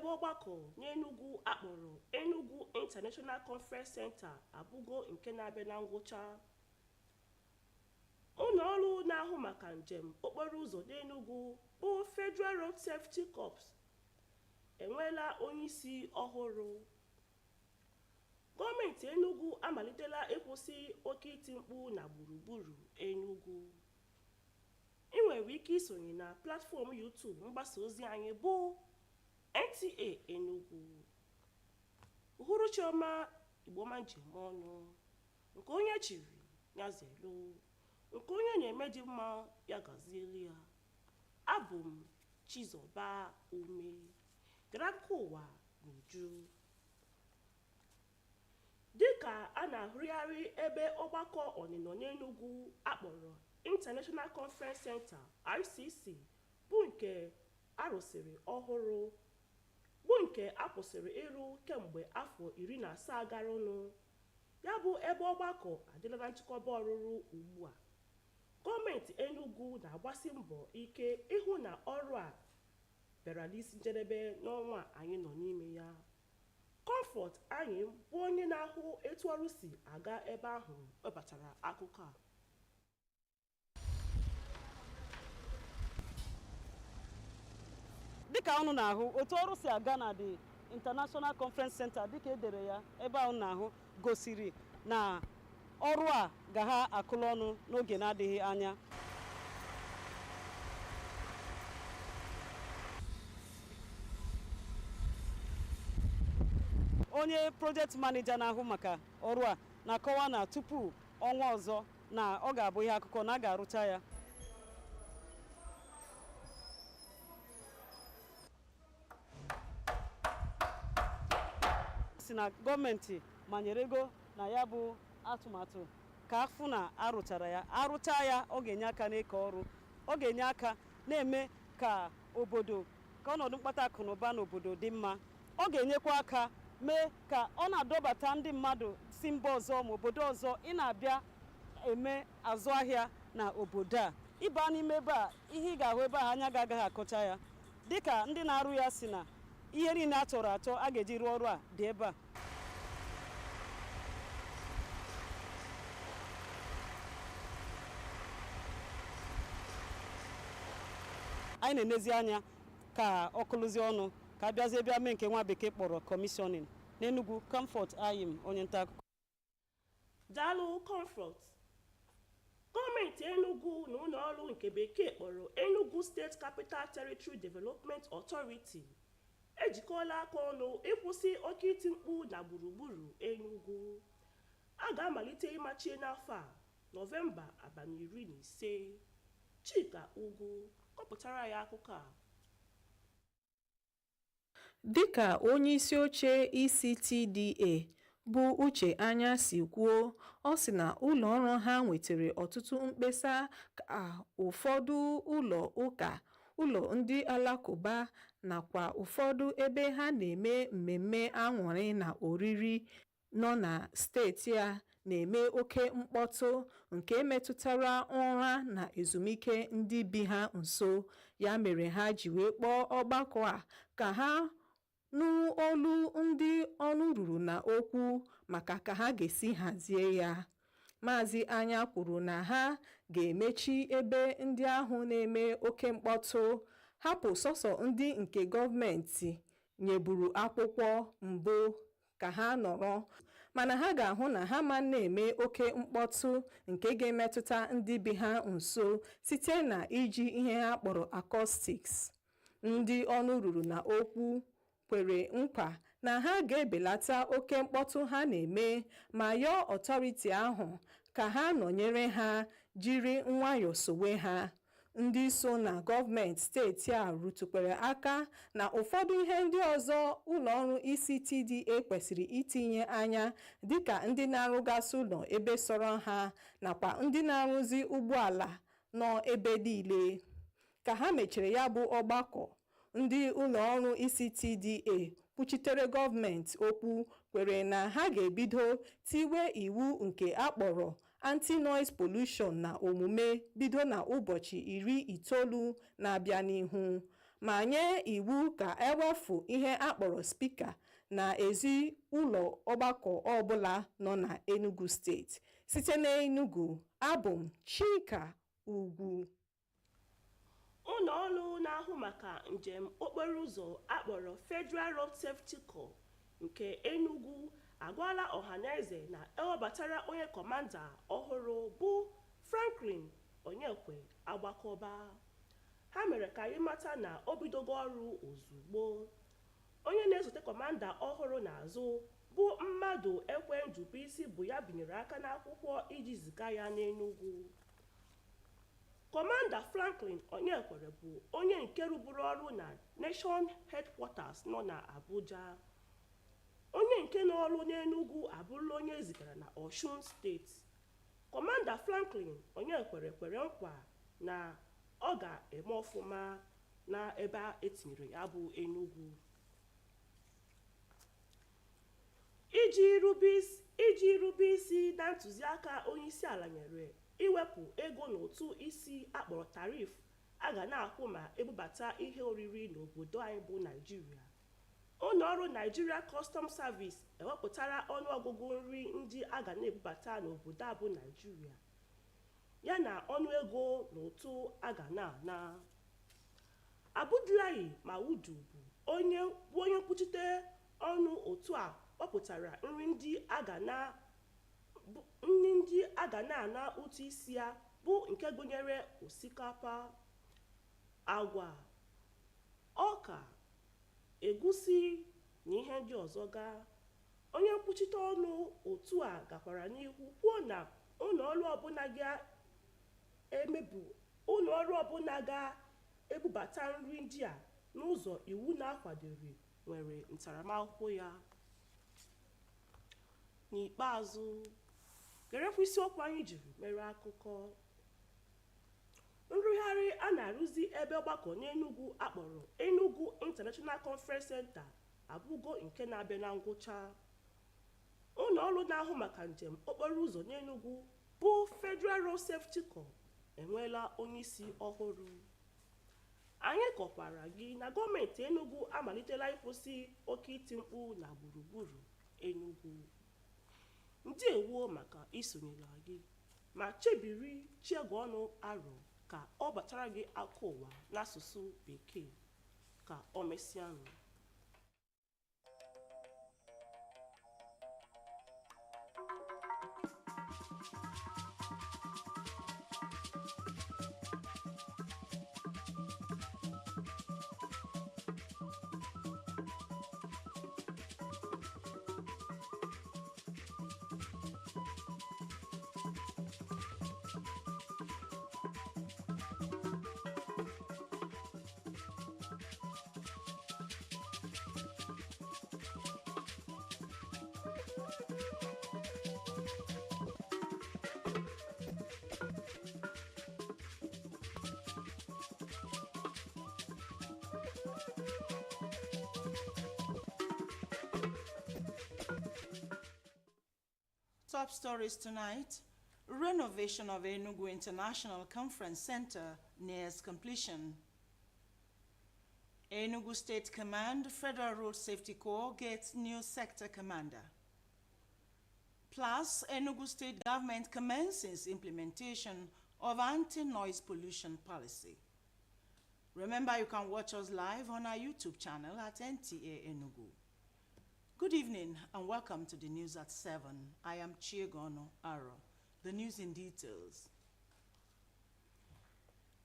ebe ọgbakọ n'Enugu akpọrọ Enugu International Conference Center abụgo nke na-abịa na ngwụcha. Ụlọ ọrụ na-ahụ maka njem okporo ụzọ n'Enugu bụ Federal Road Safety Corps enweela onyeisi ọhụrụ. Gọọmenti Enugu amalitela ịkwụsị oke iti mkpu na gburugburu Enugu. Ị nwere ike isonye na platfọm YouTube mgbasa ozi anyị bụ NTA Enugu. Uhuruchi ọma, Igbo ọma njem ọnụ, nke onye chiri ya zelu, nke onye na-eme dị mma ya gazieli ya. Abụ m Chizoba Ume, gara akụkọ ụwa n'uju. Dịka a na-ahụgharị ebe ọgbakọ ọnịnọ n'Enugu akpọrọ International Conference Center ICC bụ nke arụsịrị ọhụrụ, bụ nke a kwụsịrị ịrụ kemgbe afọ 17 garanụ. Ya bụ ebe ọgbakọ adịla na nchịkọba ọrụrụ ugbu a. Gọọmenti Enugu na-agbasi mbọ ike ịhụ na ọrụ a bịara n'isi njedebe n'ọnwa anyị nọ n'ime ya. Comfort anyị bụ onye na-ahụ etu ọrụ si aga ebe ahụ webatara akụkọ a. Dịka unu na-ahụ otu ọrụ si aga na the International Conference Center, dịka edere ya ebe ahụ na-ahụ, gosiri na ọrụ a ga ha akụlụ ọnụ n'oge na-adịghị anya. Onye project manager na-ahụ maka ọrụ a na-akọwa na tupu ọnwa ọzọ na ọ ga-abụ ihe akụkọ na a ga-arụcha ya. Si na gọọmenti manyere ego na ya bụ atụmatụ ka afụ na arụchara ya. Arụcha ya, ọ ga-enye aka n'ịkọ ọrụ, ọ ga-enye aka na-eme ka obodo, ka ọnọdụ mkpata akụ na ụba n'obodo dị mma. Ọ ga-enyekwa aka mee ka ọ na-adọbata ndị mmadụ si mba ọzọ ma obodo ọzọ ị na-abịa eme azụ ahịa na obodo a. Ịba n'ime ebe a, ihe ị ga-ahụ ebe a anya ga-agaghị akọcha ya. Dịka ndị na-arụ ya si na ihe niile a chọrọ achọ a ga-eji rụọ ọrụ a dị ebe a. Anyị na-enezi anya ka ọ kụlụzie ọnụ ka a bịazie bịa mee nke nwa bekee kpọrọ commissioning n'Enugu. Comfort Ayim, onye nta akụkọ. Daalụ Comfort. Gọọmenti Enugu na ụlọ ọrụ nke bekee kpọrọ Enugu State Capital Territory Development Authority ejikọọla aka ọnụ ịkwụsị oke iti mkpu na gburugburu Enugu. A ga-amalite ịmachie n'afọ a Nọvemba abalị 15. Chika Ugwu kọpụtara ya akụkọ a. Dịka onye isi oche ECTDA bụ Uche Anya si kwuo, ọ sị na ụlọ ọrụ ha nwetara ọtụtụ mkpesa ka ụfọdụ ụlọ ụka, ụlọ ndị alakụba nakwa ụfọdụ ebe ha na-eme mmemme aṅụrị na oriri nọ na steeti a na-eme oke mkpọtụ nke metụtara ụra na ezumike ndị bi ha nso. Ya mere ha ji wee kpọọ ọgbakọ a ka ha nụ olu ndị ọnụ ruru na okwu maka ka ha ga-esi hazie ya. Maazị Anya kwuru na ha ga-emechi ebe ndị ahụ na-eme oke mkpọtụ, hapụ sọsọ ndị nke gọọmenti nyeburu akwụkwọ mbụ ka ha nọrọ, mana ha ga-ahụ na ha ma na-eme oke mkpọtụ nke ga-emetụta ndị bi ha nso site na iji ihe ha kpọrọ acoustics. Ndị ọnụ ruru na okwu kwere nkwa na ha ga-ebelata oke mkpọtụ ha na-eme ma yọọ ọtọriti ahụ ka ha nọnyere ha, jiri nwayọọ sowe ha. Ndị so na gọọmenti steeti a rụtụkwara aka na ụfọdụ ihe ndị ọzọ ụlọọrụ ECTDA kwesịrị itinye anya, dịka ndị na-arụgasị ụlọ ebe sọrọ ha nakwa ndị na-arụzi ụgbọala nọ ebe niile. Ka ha mechiri ya bụ ọgbakọ, ndị ụlọọrụ ECTDA kwuchitere gọọmenti okwu kwere na ha ga-ebido tiwe iwu nke akpọrọ anti-noise pollution na omume bido na ụbọchị 19 na-abịa n'ihu. ma nye iwu ka ewefu ihe akpọrọ spika na ezi ụlọ ọgbakọ ọbụla nọ na Enugu steeti. Site na Enugu, abụ m Chika Ugwu. Ụlọ ọrụ na-ahụ maka njem okporo ụzọ akpọrọ Federal Road Safety Corps nke Enugu agwala ọhaneze na ewebatara onye kọmanda ọhụrụ bụ Franklin Onyekwe Agbakọba. Ha mere ka anyị mata na o bidogo ọrụ ozugbo. Onye na-esote kọmanda ọhụrụ n'azụ bụ mmadụ Ekwendubuisi bụ ya binyere aka n'akwụkwọ iji ziga ya n'Enugu. Kọmanda Franklin Onyekwere bụ onye nke rụburu ọrụ na Nation Headquarters nọ na Abuja. Onye nke n'ọrụ n'Enugu abụrụla onye ezigara na Osun steeti. Kọmanda Franklin Onyekwere kwere nkwa na ọ ga-eme ọfụma na ebe etinyere ya bụ Enugu. Iji rube isi na ntụziaka onyeisiala nyere iwepụ ego n'ụtụ isi akpọrọ tarif a ga na-akwụ ma ebubata ihe oriri n'obodo anyị bụ Naịjirịa. Ụlọ ọrụ Nigeria Customs Service ewepụtara ọnụọgụgụ nri ndị a ga na-ebubata n'obodo a bụ Naịjirịa yana ọnụego n'ụtụ a ga na-ana. Abdullahi Maudu bụ onye nkwuchite ọnụ otu a kpọpụtara nri ndị a ga na-ana ụtụ isi ya bụ nke gụnyere osikapa, agwa, ọka, egusi na ihe ndị ọzọ ga. Onye nkwuchite ọnụ otu a gakwara n'ihu kwuo na ụlọ ọrụ ọbụla ga-ebubata nri ndị a n'ụzọ iwu na-akwadoghị nwere ntaramahụhụ ya. N'ikpeazụ, gerekwa isiokwu anyị jiri mere akụkọ. Nrụgharị a na-arụzi ebe ọgbakọ n'Enugu akpọrọ Enugu International Conference Center abụgo nke na-abịa na ngwụcha. Ụlọ ọrụ na-ahụ maka njem okporo ụzọ n'Enugu bụ Federal Road Safety Corps enweela onyeisi ọhụrụ. Anyị kọkwara gị na gọọmenti Enugu amalitela ịkwụsị oke iti mkpu na gburugburu Enugu. Ndewo maka isonyela gị ma chebiri Chiegọnụ Aro ka ọ batara gị aka ụwa n'asụsụ Bekee. Ka o mesịanụ. Top stories tonight. Renovation of Enugu International Conference Center nears completion. Enugu State Command, Federal Road Safety Corps gets new sector commander. Plus, Enugu State government commences implementation of anti-noise pollution policy. Remember, you can watch us live on our YouTube channel at NTA Enugu. Good evening and welcome to the news at 7. I am Chiegọnụ Aro. The news in details.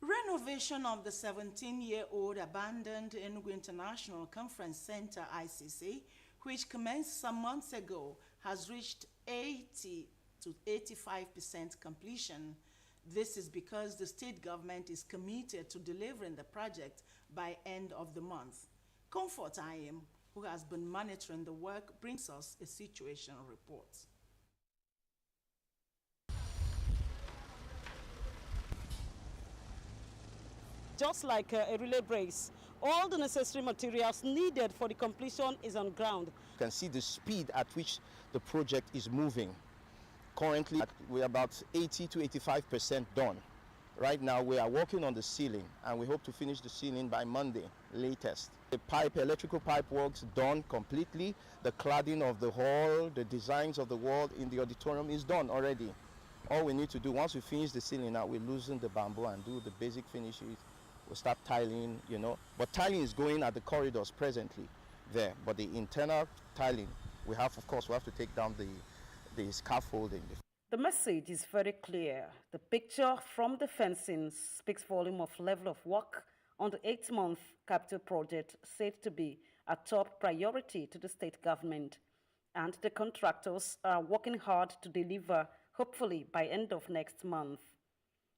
Renovation of the 17-year-old abandoned Enugu International Conference Center, ICC, which commenced some months ago, has reached 80 to 85% completion. This is because the state government is committed to delivering the project by end of the month. Comfort IM, who has been monitoring the work, brings us a situation report. Just like a relay race, all the necessary materials needed for the completion is on ground. You can see the speed at which the project is moving. Currently, we're about 80 to 85% done. Right now, we are working on the ceiling, and we hope to finish the ceiling by Monday, latest. The electrical pipe works done completely. The cladding of the hall, the designs of the wall in the auditorium is done already. All we need to do, once we finish the ceiling now, we loosen the bamboo and do the basic finishes. We'll start tiling, you know. But tiling is going at the corridors presently there. But the internal tiling, we have to take down the scaffolding. The message is very clear. The picture from the fencing speaks volume of level of work on the 8-month capital project said to be a top priority to the state government. And the contractors are working hard to deliver, hopefully by end of next month.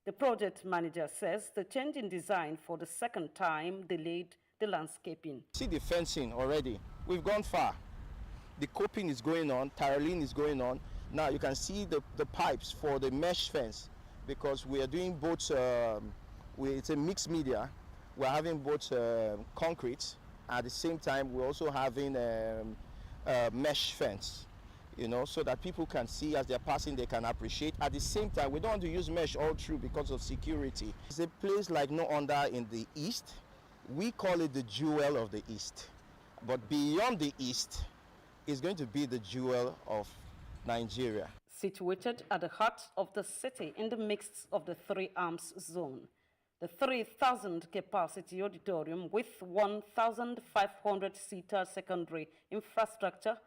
The project manager says the change in design for the second time delayed the landscaping. See the fencing already. We've gone far. The coping is going on, tiling is going on. Now you can see the pipes for the mesh fence, because we are doing both, it's a mixed media. We're having both concrete. At the same time, we're also having mesh fence, you know, so that people can see as they're passing, they can appreciate. At the same time, we don't want to use mesh all through because of security. It's a place like no other in the East. We call it the jewel of the East. But beyond the East is going to be the jewel of Nigeria. Situated at the heart of the city in the midst of the Three Arms Zone, the 3,000 capacity auditorium with 1,500-seater secondary infrastructure,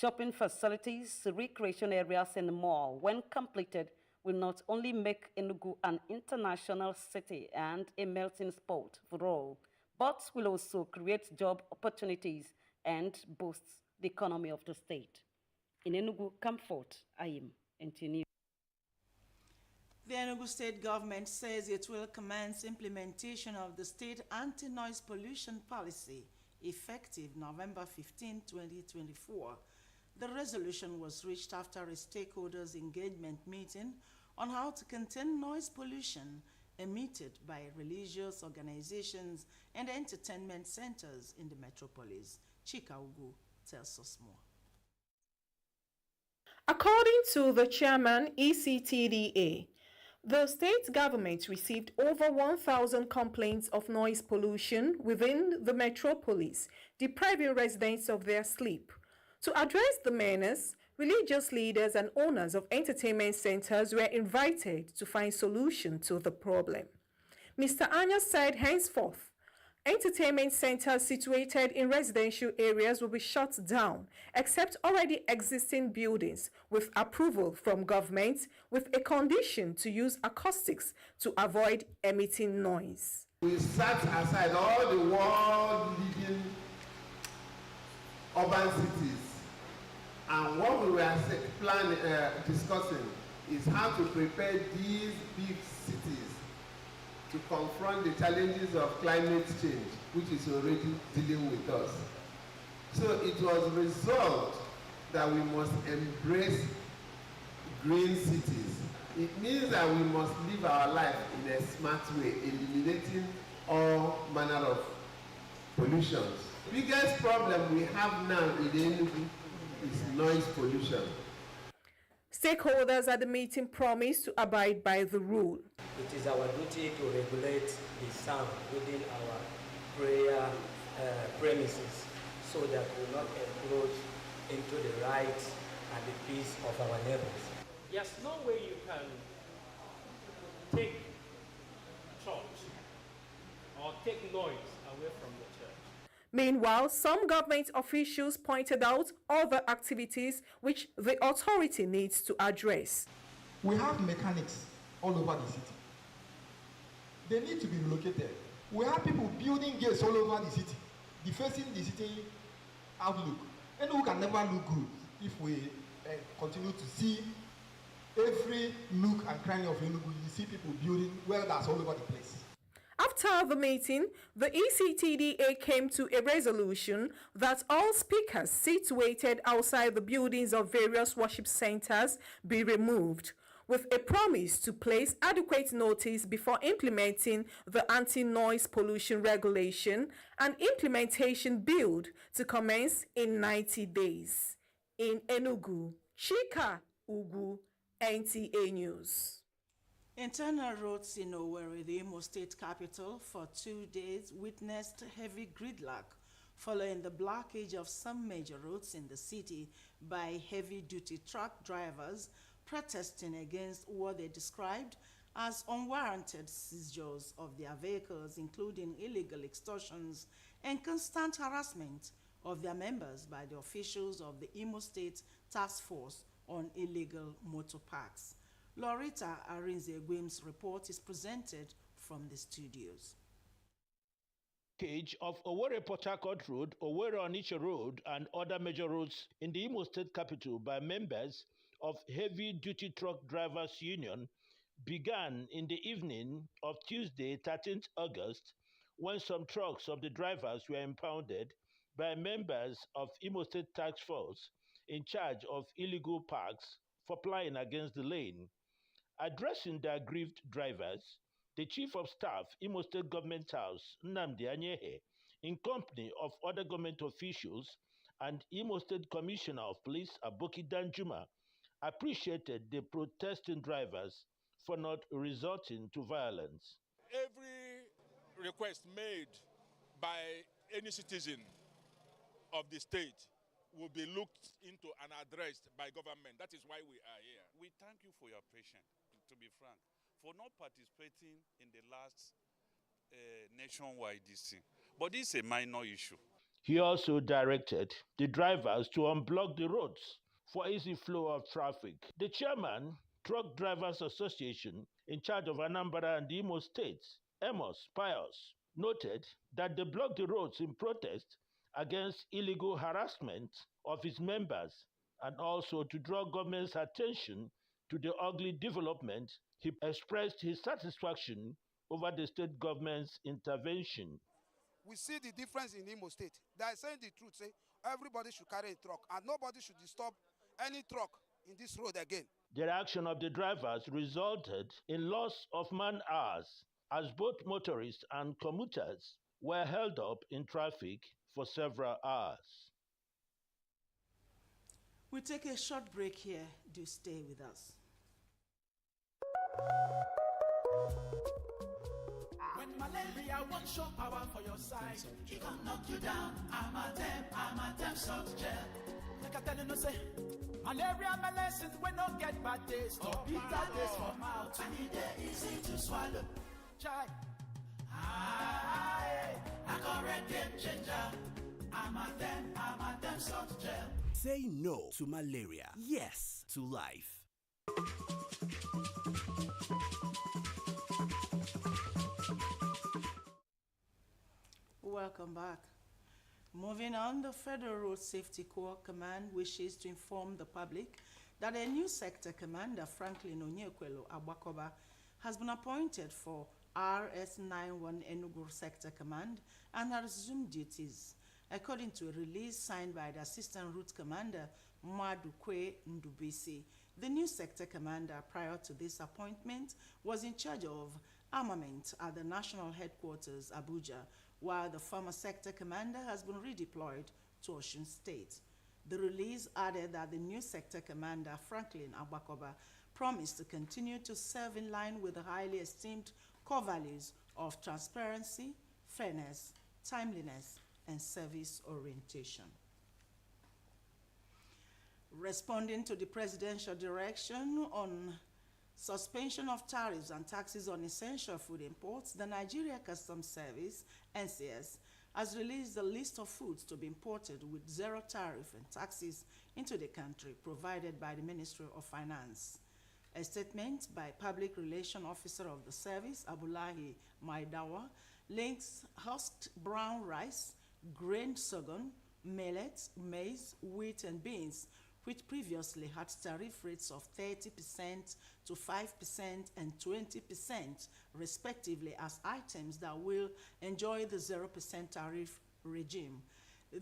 shopping facilities, recreation areas, and more, when completed, will not only make Enugu an international city and a melting pot for all, but will also create job opportunities and boost the economy of the state. In Enugu, Comfort, Ayim, NT. The Enugu state government says it will commence implementation of the state anti-noise pollution policy effective November 15, 2024. The resolution was reached after a stakeholders engagement meeting on how to contain noise pollution emitted by religious organizations and entertainment centers in the metropolis. Chika Ugu tells us more. According to the chairman, ECTDA, the state government received over 1,000 complaints of noise pollution within the metropolis, depriving residents of their sleep. To address the menace, religious leaders and owners of entertainment centers were invited to find solution to the problem. Mr. Anya said henceforth, entertainment centers situated in residential areas will be shut down, except already existing buildings with approval from government, with a condition to use acoustics to avoid emitting noise. We set aside all the world-leading urban cities, and what we were discussing is how to prepare these big cities to confront the challenges of climate change, which is already dealing with us. So it was resolved that we must embrace green cities. It means that we must live our life in a smart way, eliminating all manner of pollutions. The biggest problem we have now in Enugu is noise pollution. Stakeholders at the meeting promised to abide by the rule. It is our duty to regulate the sound within our prayer premises so that we will not encroach into the rights and the peace of our neighbors. There's no way you can take church or take noise away from the church. Meanwhile, some government officials pointed out other activities which the authority needs to address. We have mechanics all over the city. They need to be relocated. We have people building gates all over the city, defacing the city outlook. And we can never look good if we continue to see every nook and cranny of Enugu. You see people building welders all over the place. After the meeting, the ECTDA came to a resolution that all speakers situated outside the buildings of various worship centers be removed, with a promise to place adequate notice before implementing the anti-noise pollution regulation and implementation build to commence in 90 days. In Enugu, Chika Ugu, NTA News. Internal roads in Owerri, the Imo State capital, for 2 days witnessed heavy gridlock following the blockage of some major roads in the city by heavy-duty truck drivers protesting against what they described as unwarranted seizures of their vehicles, including illegal extortions and constant harassment of their members by the officials of the Imo State Task Force on Illegal Motor Parks. Loretta Arinze-Gwim's report is presented from the studios. Blockage of Owerri Port Harcourt Road, Owerri Onitsha Road, and other major roads in the Imo State capital by members of Heavy Duty Truck Drivers Union began in the evening of Tuesday, 13th August, when some trucks of the drivers were impounded by members of Imo State Task Force in charge of illegal parks for plying against the lane. Addressing the aggrieved drivers, the Chief of Staff, Imo State Government House, Nnamdi Anyehe, in company of other government officials and Imo State Commissioner of Police, Aboki Danjuma, appreciated the protesting drivers for not resorting to violence. Every request made by any citizen of the state will be looked into and addressed by government. That is why we are here. We thank you for your patience, to be frank, for not participating in the last nationwide DC. But this is a minor issue. He also directed the drivers to unblock the roads for easy flow of traffic. The chairman, Truck Drivers Association, in charge of Anambra and Imo states, Amos Pius, noted that they blocked the roads in protest against illegal harassment of its members and also to draw government's attention to the ugly development. He expressed his satisfaction over the state government's intervention. We see the difference in Imo State. They are saying the truth, say everybody should carry a truck and nobody should disturb any truck in this road again. The action of the drivers resulted in loss of man-hours as both motorists and commuters were held up in traffic for several hours. We take a short break here. Do stay with us. When malaria won't show power for your side, it can knock you down. I'm a damn salt gel. Like I tell you, no say, malaria medicine when no get bad taste or bitter taste for mouth. I need it easy to swallow. Try. I correct game changer. I'm a damn salt gel. Say no to malaria. Yes to life. Welcome back. Moving on, the Federal Road Safety Corps Command wishes to inform the public that a new sector commander, Franklin Onyekwelo Agbakoba, has been appointed for RS91 Enugu Sector Command and has resumed duties. According to a release signed by the Assistant Route Commander, Madukwe Ndubisi, the new sector commander prior to this appointment was in charge of armament at the national headquarters, Abuja, while the former sector commander has been redeployed to Osun State. The release added that the new sector commander, Franklin Agbakoba, promised to continue to serve in line with the highly esteemed core values of transparency, fairness, timeliness, and service orientation. Responding to the presidential direction on suspension of tariffs and taxes on essential food imports, the Nigeria Customs Service, NCS, has released a list of foods to be imported with zero tariff and taxes into the country, provided by the Ministry of Finance. A statement by Public Relations Officer of the service, Abulahi Maidawa, links husked brown rice, grain sorghum, millet, maize, wheat, and beans, which previously had tariff rates of 30% to 5% and 20%, respectively, as items that will enjoy the 0% tariff regime.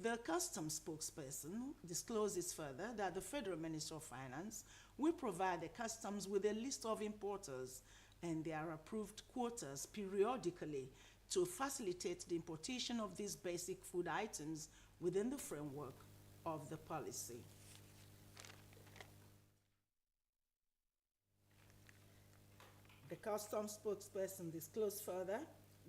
The customs spokesperson discloses further that the Federal Ministry of Finance will provide the customs with a list of importers and their approved quotas periodically to facilitate the importation of these basic food items within the framework of the policy. The Customs spokesperson disclosed further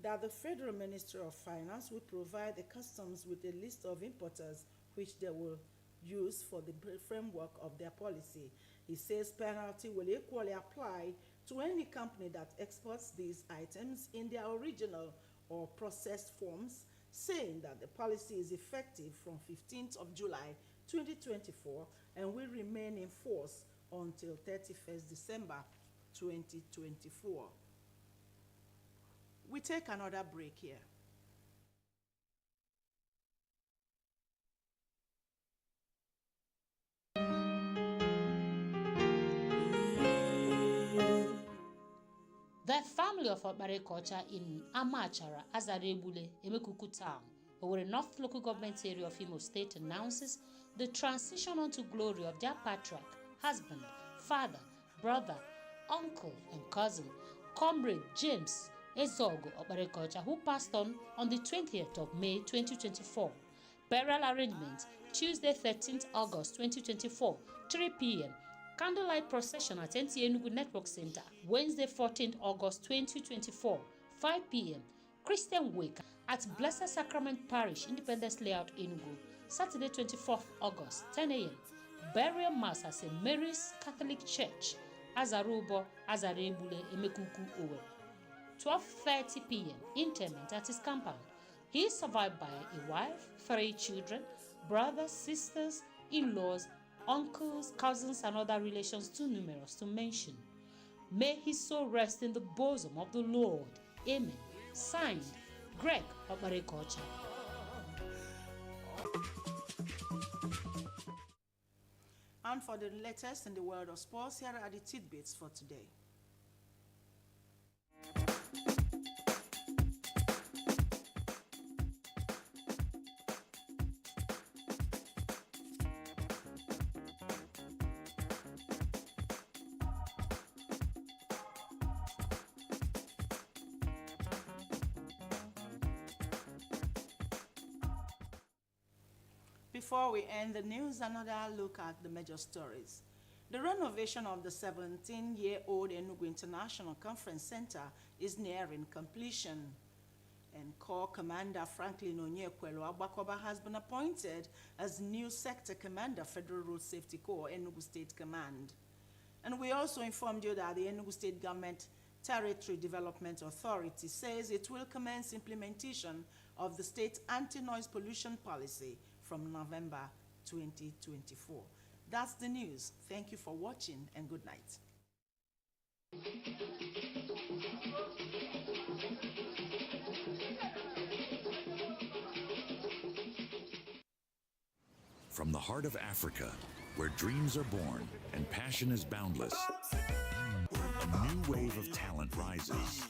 that the Federal Ministry of Finance will provide the customs with a list of importers which they will use for the framework of their policy. He says penalty will equally apply to any company that exports these items in their original or processed forms, saying that the policy is effective from 15th of July 2024 and will remain in force until 31st December 2024. We take another break here. The family of Okparekocha in Amachara, Azarebule, Emekuku Town, Owerri North Local Government Area of Imo State announces the transition unto glory of their patriarch, husband, father, brother, uncle, and cousin, Comrade James Ezogo Okparekocha, who passed on the 20th of May 2024. Burial arrangement, Tuesday 13th August 2024, 3 p.m. Candlelight procession at Enugu Network Center, Wednesday 14th August 2024, 5 p.m. Christian Wake at Blessed Sacrament Parish, Independence Layout, Enugu, Saturday 24th August, 10 a.m. Burial Mass at St. Mary's Catholic Church, Azarubo, Azarebule, Emekuku, Owerri. 12:30 p.m. Interment at his compound. He is survived by a wife, 3 children, brothers, sisters, in-laws, uncles, cousins, and other relations too numerous to mention. May his soul rest in the bosom of the Lord. Amen. Signed, Greg Okparekocha. And for the latest in the world of sports, here are the tidbits for today. Before we end the news, another look at the major stories. The renovation of the 17-year-old Enugu International Conference Center is nearing completion. And Corps Commander Franklin Onyekwelu Agbakoba has been appointed as new Sector Commander, Federal Road Safety Corps, Enugu State Command. And we also informed you that the Enugu State Government Territory Development Authority says it will commence implementation of the state anti-noise pollution policy from November 2024. That's the news. Thank you for watching and good night. From the heart of Africa, where dreams are born and passion is boundless, a new wave of talent rises.